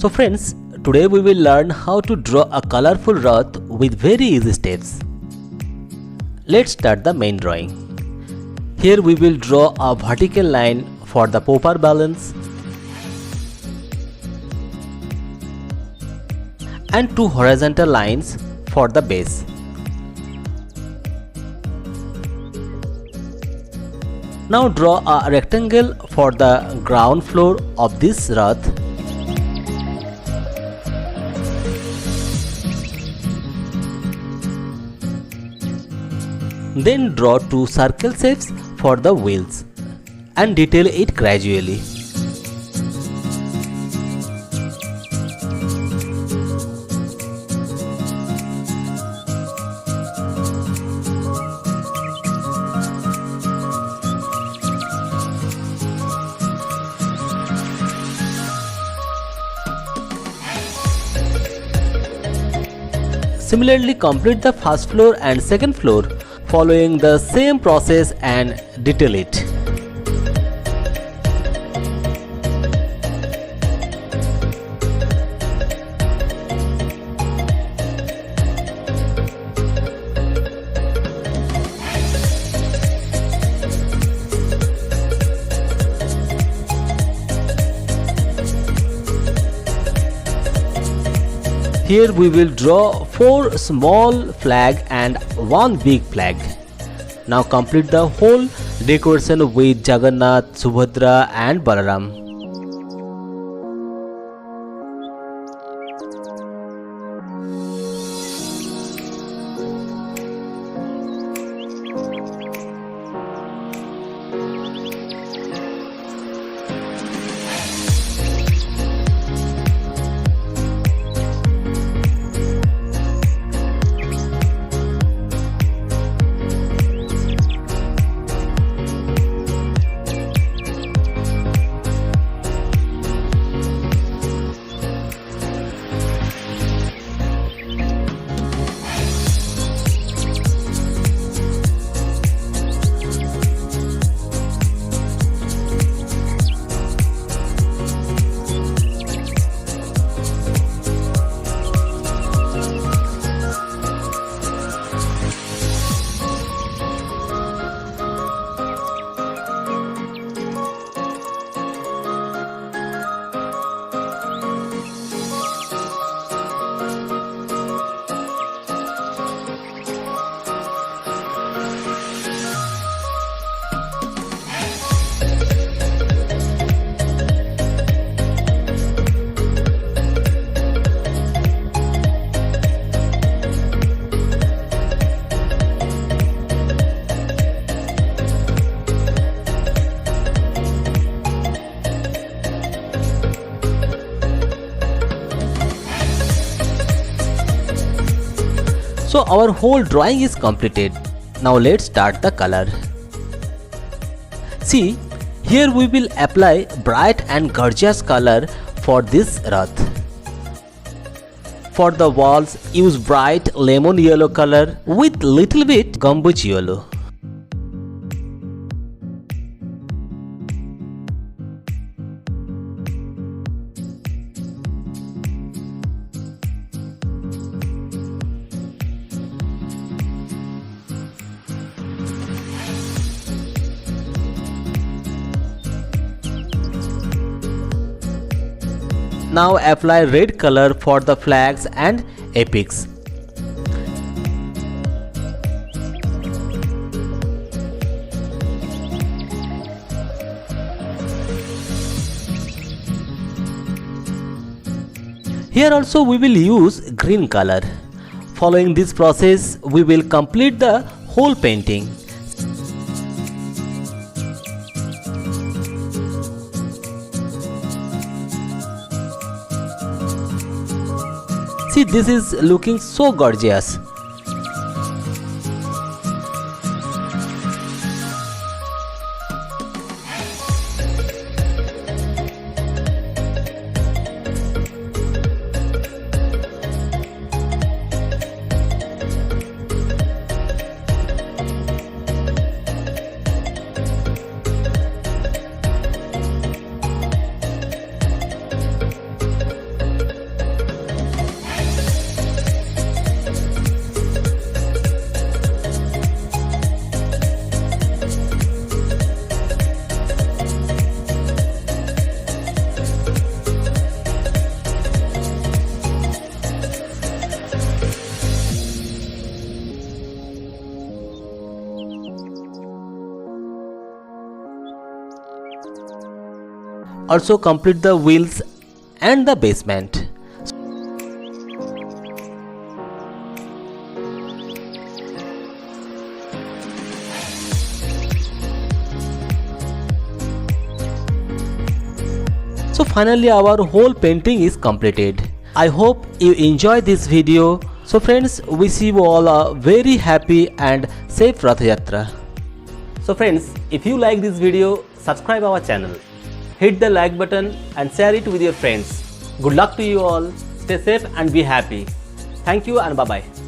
So friends, today we will learn how to draw a colorful Rath with very easy steps. Let's start the main drawing. Here we will draw a vertical line for the popper balance and two horizontal lines for the base. Now draw a rectangle for the ground floor of this Rath. Then draw two circle shapes for the wheels and detail it gradually. Similarly, complete the first floor and second floor following the same process and detail it. Here we will draw 4 small flags and 1 big flag. Now complete the whole decoration with Jagannath, Subhadra and Balaram. So our whole drawing is completed. Now let's start the color. See, here we will apply bright and gorgeous color for this Rath. For the walls, use bright lemon yellow color with little bit gumbuch yellow. Now apply red color for the flags and apex. Here also we will use green color. Following this process, we will complete the whole painting. See, this is looking so gorgeous. Also complete the wheels and the basement. So finally our whole painting is completed. I hope you enjoy this video. So friends, wish you all a very happy and safe Rathayatra. So friends, if you like this video, subscribe our channel. Hit the like button and share it with your friends. Good luck to you all. Stay safe and be happy. Thank you and bye bye.